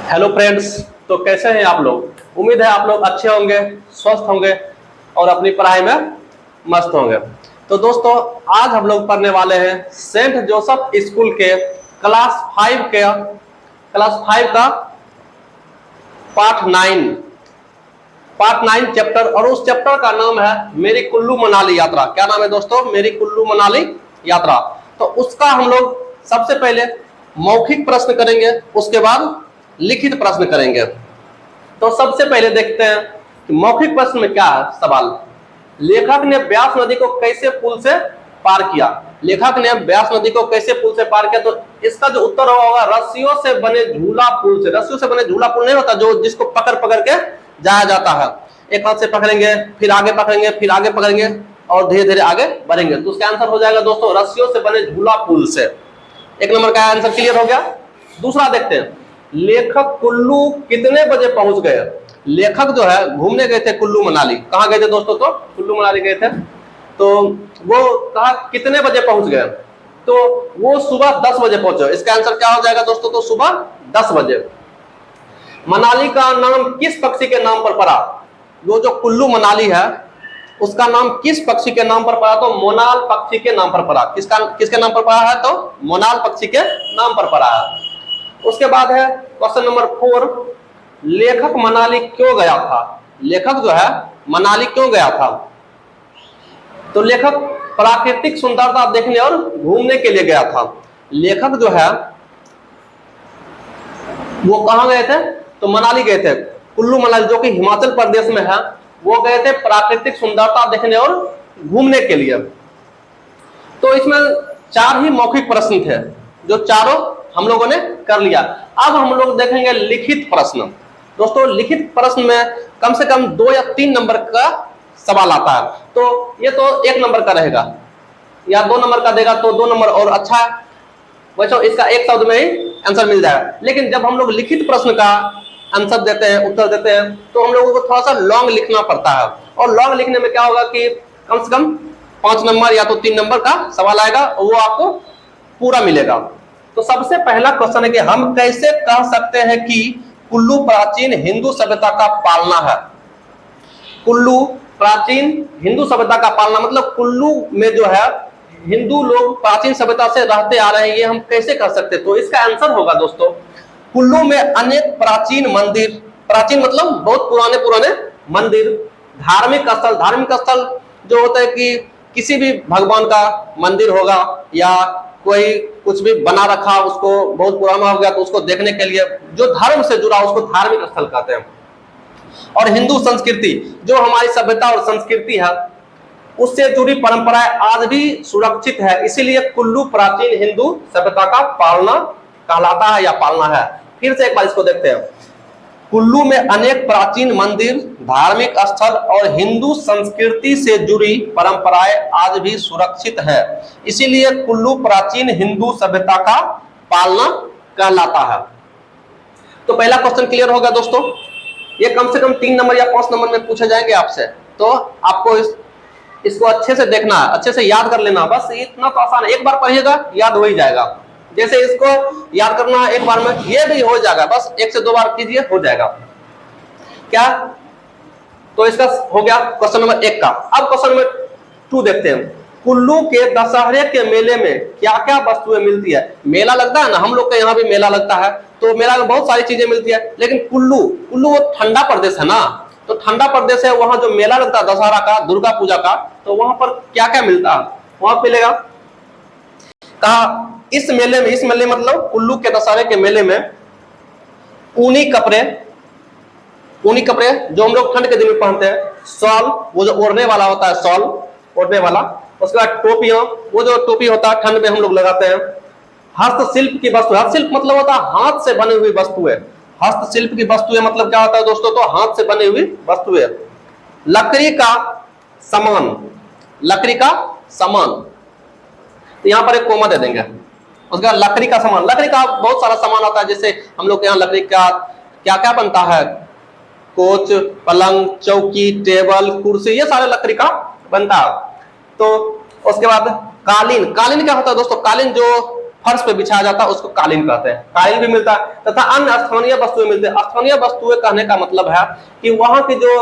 Hello friends. तो कैसे हैं आप लोग? उम्मीद है आप लोग अच्छे होंगे, स्वस्थ होंगे और अपनी पढ़ाई में मस्त होंगे। तो दोस्तों, आज हम लोग पढ़ने वाले हैं सेंट जोसेफ स्कूल के क्लास 5 का पार्ट 9 चैप्टर, और उस चैप्टर का नाम है मेरी कुल्लू मनाली यात्रा। क्या नाम है दोस्तों? मेरी कुल्लू मनाली यात्रा। तो उसका हम लोग सबसे पहले मौखिक प्रश्न करेंगे, उसके बाद लिखित प्रश्न करेंगे। तो सबसे पहले देखते हैं कि मौखिक प्रश्न में क्या है सवाल। लेखक ने ब्यास नदी को कैसे पुल से पार किया? लेखक ने ब्यास नदी को कैसे पुल से पार किया? तो इसका जो उत्तर होगा रस्सियों से बने झूला पुल से। रस्सियों से बने झूला पुल नहीं होता जो जिसको पकड़ पकड़ के जाया जाता है। एक हाथ से पकड़ेंगे, फिर आगे पकड़ेंगे, फिर आगे पकड़ेंगे और धीरे धीरे आगे बढ़ेंगे। तो उसका आंसर हो जाएगा दोस्तों रस्सियों से बने झूला पुल से। एक नंबर का आंसर क्लियर हो गया। दूसरा देखते हैं, लेखक कुल्लू कितने बजे पहुंच गए? लेखक जो है घूमने गए थे कुल्लू मनाली। कहाँ गए थे दोस्तों? तो कुल्लू मनाली गए थे। तो वो कहा कितने बजे पहुंच गए? तो वो सुबह 10 बजे पहुंचे। इसका आंसर क्या हो जाएगा दोस्तों? तो सुबह 10 बजे। मनाली का नाम किस पक्षी के नाम पर पड़ा? वो जो कुल्लू मनाली है उसका नाम किस पक्षी के नाम पर पड़ा? तो मोनाल पक्षी के नाम पर पड़ा। किसके नाम पर पड़ा है? तो मोनाल पक्षी के नाम पर पड़ा है। उसके बाद है क्वेश्चन नंबर 4, लेखक मनाली क्यों गया था? लेखक जो है मनाली क्यों गया था? तो लेखक प्राकृतिक सुंदरता देखने और घूमने के लिए गया था। लेखक जो है वो कहां गए थे? तो मनाली गए थे। कुल्लू मनाली जो कि हिमाचल प्रदेश में है, वो गए थे प्राकृतिक सुंदरता देखने और घूमने के लिए। तो इसमें 4 ही मौखिक प्रश्न थे जो चारों हम लोगों ने कर लिया। अब हम लोग देखेंगे लिखित प्रश्न। दोस्तों, लिखित प्रश्न में कम से कम 2 या 3 नंबर का सवाल आता है। तो ये तो 1 नंबर का रहेगा या 2 नंबर का देगा तो 2 नंबर और अच्छा है। बच्चों, इसका एक शब्द में ही आंसर मिल जाएगा। लेकिन जब हम लोग लिखित प्रश्न का आंसर देते हैं, उत्तर देते हैं, तो हम लोगों को थोड़ा सा लॉन्ग लिखना पड़ता है। और लॉन्ग लिखने में क्या होगा कि कम से कम 5 नंबर या तो 3 नंबर का सवाल आएगा और वो आपको पूरा मिलेगा। तो सबसे पहला क्वेश्चन है कि हम कैसे कह सकते हैं कि कुल्लू प्राचीन हिंदू सभ्यता का पालना है? कुल्लू प्राचीन हिंदू सभ्यता का पालना मतलब कुल्लू में जो है हिंदू लोग प्राचीन सभ्यता से रहते आ रहे हैं, ये हम कैसे कर सकते हैं? तो इसका आंसर होगा दोस्तों, कुल्लू में अनेक प्राचीन मंदिर, प्राचीन मतलब बहुत पुराने पुराने मंदिर, धार्मिक स्थल जो होता है कि किसी भी भगवान का मंदिर होगा या कोई कुछ भी बना रखा उसको बहुत पुराना हो गया तो उसको देखने के लिए जो धर्म से जुड़ा उसको धार्मिक स्थल कहते हैं। और हिंदू संस्कृति जो हमारी सभ्यता और संस्कृति है उससे जुड़ी परंपराएं आज भी सुरक्षित है, इसीलिए कुल्लू प्राचीन हिंदू सभ्यता का पालना कहलाता है या पालना है। फिर से एक बार इसको देखते हैं, कुल्लू में अनेक प्राचीन मंदिर, धार्मिक स्थल और हिंदू संस्कृति से जुड़ी परंपराएं आज भी सुरक्षित है, इसीलिए कुल्लू प्राचीन हिंदू सभ्यता का पालना कहलाता है। तो पहला क्वेश्चन क्लियर होगा दोस्तों। ये कम से कम 3 नंबर या 5 नंबर में पूछे जाएंगे आपसे, तो आपको इसको अच्छे से देखना है, अच्छे से याद कर लेना। बस इतना तो आसान है, एक बार पढ़िएगा याद हो ही जाएगा। जैसे इसको याद करना एक बार में, ये भी हो जाएगा, बस 1 से 2 बार कीजिए हो जाएगा। क्या? तो इसका हो गया क्वेश्चन नंबर 1 का। अब क्वेश्चन नंबर 2 देखते हैं, कुल्लू के दशहरे के मेले में क्या क्या वस्तुएं मिलती है? मेला लगता है ना, हम लोग के यहाँ भी मेला लगता है, तो मेला में बहुत सारी चीजें मिलती है। लेकिन कुल्लू वो ठंडा प्रदेश है ना, तो ठंडा प्रदेश है, वहां जो मेला लगता है दशहरा का, दुर्गा पूजा का, तो वहां पर क्या क्या मिलता है? वहां मिलेगा कहा इस मेले मतलब कुल्लू के दशहरे के मेले में ऊनी कपड़े जो हम लोग ठंड के दिन में पहनते हैं, शॉल वो जो ओढ़ने वाला होता है, शॉल ओढ़ने वाला, उसके बाद टोपियां, वो जो टोपी होता है ठंड में हम लोग लगाते हैं, हस्तशिल्प की वस्तु, हस्तशिल्प मतलब होता है हाथ से बनी हुई वस्तुएं, हस्तशिल्प की वस्तुएं मतलब क्या होता है दोस्तों? तो हाथ से बनी हुई वस्तुएं, लकड़ी का सामान, यहां पर एक कोमा दे देंगे, उसके बाद लकड़ी का सामान, लकड़ी का बहुत सारा सामान आता है, जैसे हम लोग के यहाँ लकड़ी का क्या क्या बनता है, कोच, पलंग, चौकी, टेबल, कुर्सी, ये सारे लकड़ी का बनता है। तो उसके बाद कालीन क्या होता है दोस्तों? कालीन जो फर्श पे बिछाया जाता है उसको कालीन कहते हैं, कालीन भी मिलता है, तथा अन्य स्थानीय वस्तुएं मिलती है। स्थानीय वस्तुएं कहने का मतलब है कि वहां की जो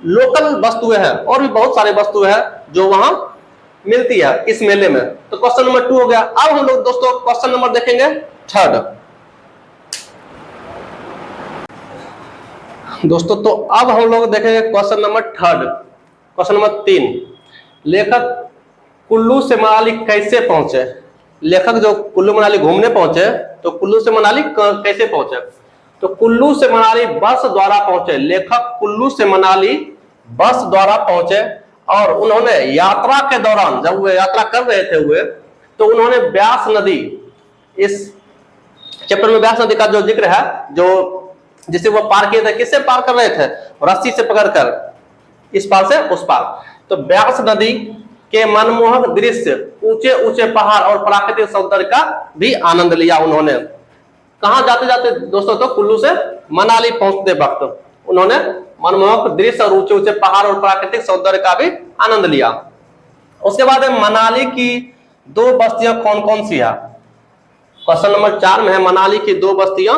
लोकल वस्तुएं हैं, और भी बहुत सारे वस्तुएं हैं जो वहां मिलती है इस मेले में। तो क्वेश्चन नंबर 2 हो गया। अब हम लोग दोस्तों क्वेश्चन नंबर देखेंगे 3 दोस्तों। तो अब हम लोग देखेंगे क्वेश्चन नंबर 3। क्वेश्चन नंबर 3, लेखक कुल्लू से मनाली कैसे पहुंचे? लेखक जो कुल्लू मनाली घूमने पहुंचे, तो कुल्लू से मनाली कैसे पहुंचे? तो कुल्लू से मनाली बस द्वारा पहुंचे। लेखक कुल्लू से मनाली बस द्वारा पहुंचे और उन्होंने यात्रा के दौरान, जब वे यात्रा कर रहे थे हुए, तो उन्होंने ब्यास नदी, इस चैप्टर में ब्यास नदी का जो जिक्र है, जो जिसे वो पार किए थे, किससे पार कर रहे थे? रस्सी से पकड़कर, इस पार से उस पार। तो ब्यास नदी के मनमोहक दृश्य, ऊंचे ऊंचे पहाड़ और प्राकृतिक सौंदर्य का भी आनंद लिया उन्होंने। कहां जाते जाते दोस्तों? तो कुल्लू से मनाली पहुंचते वक्त उन्होंने मनमोहक दृश्य और ऊंचे ऊंचे पहाड़ और प्राकृतिक सौंदर्य का भी आनंद लिया। उसके बाद मनाली की 2 बस्तियां कौन कौन सी है? क्वेश्चन नंबर 4 में है मनाली की 2 बस्तियां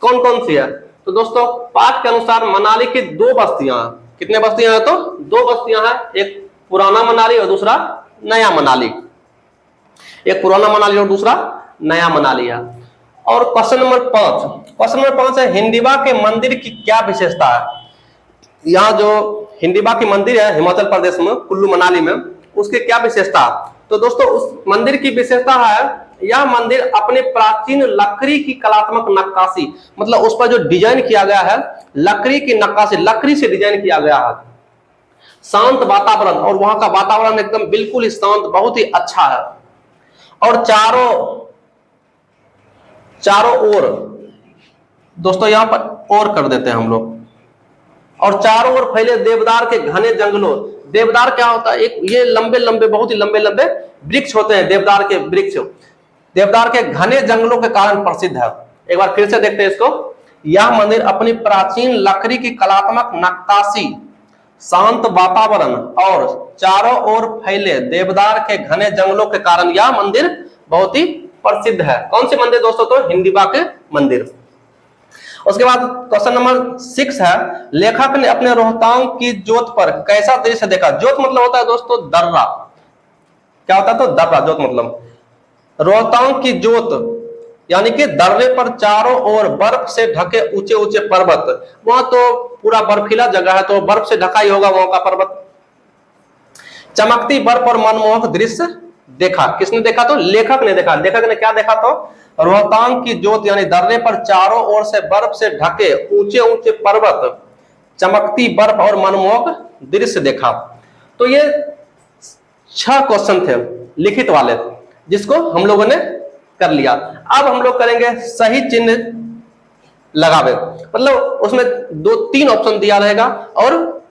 कौन कौन सी है? तो दोस्तों पाठ के अनुसार मनाली की 2 बस्तियां, कितने बस्तियां हैं? तो 2 बस्तियां हैं, एक पुराना मनाली और दूसरा नया मनाली। एक पुराना मनाली और दूसरा नया मनाली है। और क्वेश्चन नंबर 5 है हिंडिबा के मंदिर की क्या विशेषता है? यहाँ जो हिंडिबा की मंदिर है हिमाचल प्रदेश में कुल्लू मनाली में, उसकी क्या विशेषता? तो दोस्तों उस मंदिर की विशेषता है, यह मंदिर अपने प्राचीन लकड़ी की कलात्मक नक्काशी, मतलब उस पर जो डिजाइन किया गया है, लकड़ी की नक्काशी, लकड़ी से डिजाइन किया गया है। शांत वातावरण, और वहां का वातावरण एकदम बिल्कुल ही शांत, बहुत ही अच्छा है। और चारों ओर दोस्तों यहां पर और कर देते हैं हम लोग, और चारों ओर फैले देवदार के घने जंगलों। देवदार क्या होता है? एक ये लंबे लंबे, बहुत ही लंबे लंबे वृक्ष होते हैं, देवदार के वृक्ष। देवदार के घने जंगलों के कारण प्रसिद्ध है। एक बार फिर से देखते हैं इसको। यह मंदिर अपनी प्राचीन लकड़ी की कलात्मक नक्काशी, शांत वातावरण और चारों ओर फैले देवदार के घने जंगलों के कारण यह मंदिर बहुत ही प्रसिद्ध है। कौन सी मंदिर दोस्तों? तो हिंडिबा के मंदिर। उसके बाद क्वेश्चन नंबर 6 है लेखक ने अपने रोहतांग की जोत पर कैसा दृश्य देखा? जोत मतलब होता है दोस्तों दर्रा। क्या होता है? तो दर्रा, जोत मतलब रोहतांग की जोत, यानी कि दर्रे पर चारों ओर बर्फ से ढके ऊंचे ऊंचे पर्वत। वहां तो पूरा बर्फीला जगह है, तो बर्फ से ढका ही होगा वहां का पर्वत। चमकती बर्फ और मनमोहक दृश्य देखा। किसने देखा? तो लेखक ने देखा। लेखक ने क्या देखा? तो रोहतांग की जोत, यानी दर्रे पर चारों ओर से बर्फ से ढके ऊंचे ऊंचे पर्वत, चमकती बर्फ और मनमोहक दृश्य देखा। तो ये 6 क्वेश्चन थे लिखित वाले, जिसको हम लोगों ने कर लिया। अब हम लोग करेंगे सही चिन्ह लगावे, मतलब उसमें 2-3 ऑप्शन दिया रहेगा और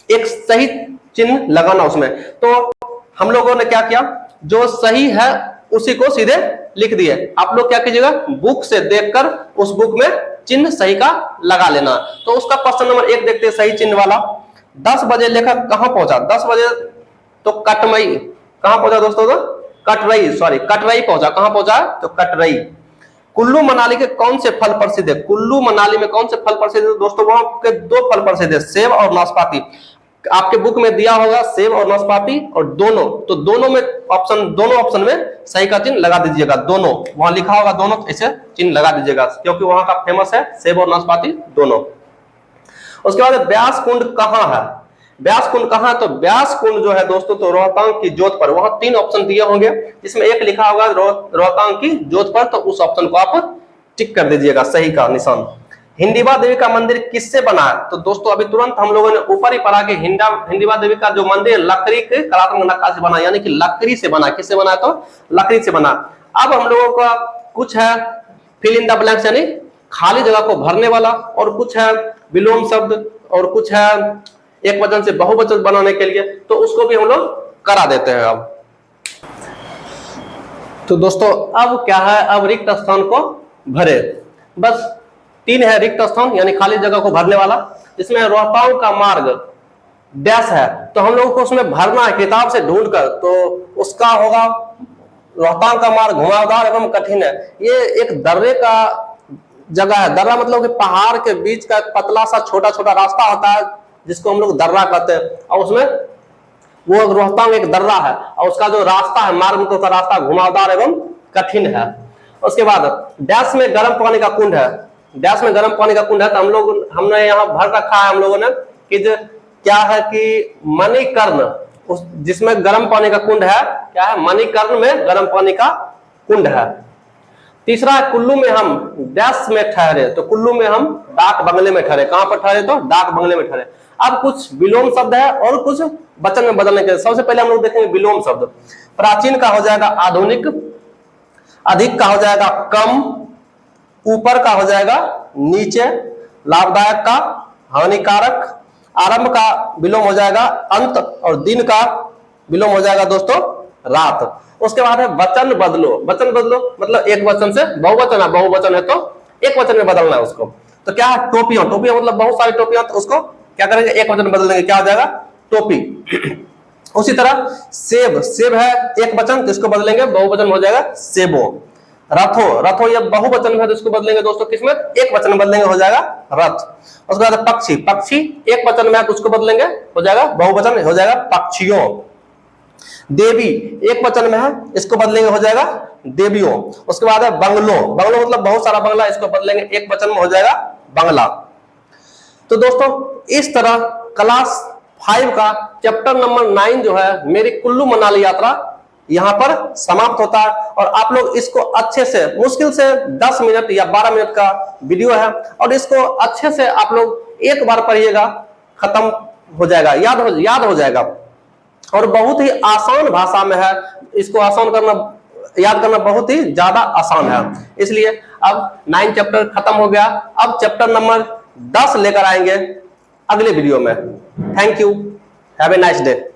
एक सही चिन्ह लगाना उसमें। तो हम लोगों ने क्या किया? जो सही है उसी को सीधे लिख दिए। आप लोग क्या कीजिएगा? बुक से देखकर उस बुक में चिन्ह सही का लगा लेना। तो उसका क्वेश्चन नंबर 1 देखते हैं, सही चिन्ह वाला। 10 बजे लेखक कहां पहुंचा? 10 बजे तो कटमई। कहां पहुंचा दोस्तों? तो कटरई, सॉरी कटरई पहुंचा। कहां पहुंचा? तो कटरई। कुल्लू मनाली के कौन से फल प्रसिद्ध है? कुल्लू मनाली में कौन से फल प्रसिद्ध है दोस्तों? वहां के 2 फल प्रसिद्ध है, सेब और नाशपाती। आपके बुक में दिया होगा सेब और नाशपाती, और दोनों, तो दोनों में दोनों ऑप्शन में सही का चिन्ह लगा दीजिएगा। दोनों वहां लिखा होगा, दोनों ऐसे चिन्ह लगा दीजिएगा, क्योंकि वहां का फेमस है सेब और नाशपाती दोनों। उसके बाद व्यास कुंड कहां है? व्यास कुंड कहां? तो व्यास कुंड जो है दोस्तों तो रोहतांग की जोत पर। वहां 3 ऑप्शन दिए होंगे, जिसमें एक लिखा होगा रोहतांग की जोत पर, तो उस ऑप्शन को आप टिक कर दीजिएगा, सही का निशान। हिंडिबा देवी का मंदिर किससे बना है? तो दोस्तों अभी तुरंत हम लोगों ने ऊपर ही पढ़ा कि हिंडिबा देवी का जो मंदिर लकड़ी के कलात्मक नक्काशी से बना, यानी कि लकड़ी से बना। किससे बना? तो लकड़ी से बना। अब हम लोगों का कुछ है फिल इन द ब्लैंक्स, यानी खाली जगह को भरने वाला, और कुछ है विलोम शब्द, और कुछ है एक वचन से बहुवचन बनाने के लिए, तो उसको भी हम लोग करा देते हैं। अब तो दोस्तों अब क्या है? अब रिक्त स्थान को भरे। बस 3 है रिक्त स्थान, यानी खाली जगह को भरने वाला, जिसमें रोहतांग का मार्ग डैश है, तो हम लोगों को उसमें भरना है किताब से ढूंढकर। तो उसका होगा रोहतांग का मार्ग घुमावदार एवं कठिन है। ये एक दर्रे का जगह है। दर्रा मतलब कि पहाड़ के बीच का एक पतला सा छोटा छोटा रास्ता होता है जिसको हम लोग दर्रा कहते हैं, और उसमें वो रोहतांग एक दर्रा है और उसका जो रास्ता है मार्ग का रास्ता घुमावदार एवं कठिन है। उसके बाद डैश में गर्म पानी का कुंड है। डैश में गर्म पानी का कुंड है तो हमने यहाँ भर रखा है हम लोगों ने कि क्या है कि मणिकर्ण, उस जिसमें गर्म पानी का कुंड है, क्या है, मणिकर्ण में गर्म पानी का कुंड है। तीसरा है कुल्लू में हम डैश में ठहरे, तो कुल्लू में हम डाक बंगले में ठहरे। कहां पर ठहरे? तो डाक बंगले में ठहरे। अब कुछ विलोम शब्द है और कुछ वचन में बदलने के। सबसे पहले हम लोग देखेंगे विलोम शब्द। प्राचीन का हो जाएगा आधुनिक, अधिक का हो जाएगा कम, ऊपर का हो जाएगा नीचे, लाभदायक का हानिकारक, आरंभ का विलोम हो जाएगा अंत, और दिन का विलोम हो जाएगा दोस्तों रात। उसके बाद है वचन बदलो। वचन बदलो मतलब एक वचन से बहुवचन है, बहुवचन है तो एक वचन में बदलना है उसको। तो क्या है? टोपियां। टोपियां मतलब बहुत सारी टोपियां, तो उसको क्या करेंगे? एक वचन में बदल देंगे, क्या हो जाएगा? टोपी। उसी तरह सेब। सेब है एक वचन, तो इसको बदलेंगे बहुवचन में हो जाएगा सेबो। रथो। रथो ये बहुवचन में है तो इसको बदलेंगे दोस्तों किसमें? एक वचन में बदलेंगे, हो जाएगा रथ। उसके बाद पक्षी। पक्षी एक वचन में है तो उसको बदलेंगे, हो जाएगा बहुवचन, हो जाएगा पक्षियों। देवी एक वचन में है, इसको बदलेंगे, हो जाएगा देवियों। उसके बाद है बंगलो। बंगलो मतलब बहुत सारा बंगला, इसको बदलेंगे एक वचन में, हो जाएगा बंगला। तो दोस्तों इस तरह क्लास 5 का चैप्टर नंबर 9 जो है मेरी कुल्लू मनाली यात्रा यहां पर समाप्त होता है। और आप लोग इसको अच्छे से, मुश्किल से 10 मिनट या 12 मिनट का वीडियो है, और इसको अच्छे से आप लोग एक बार पढ़िएगा, खत्म हो जाएगा, याद हो जाएगा। और बहुत ही आसान भाषा में है, इसको आसान करना, याद करना बहुत ही ज्यादा आसान है। इसलिए अब 9 चैप्टर खत्म हो गया। अब चैप्टर नंबर 10 लेकर आएंगे अगले वीडियो में। Thank you, have a nice day.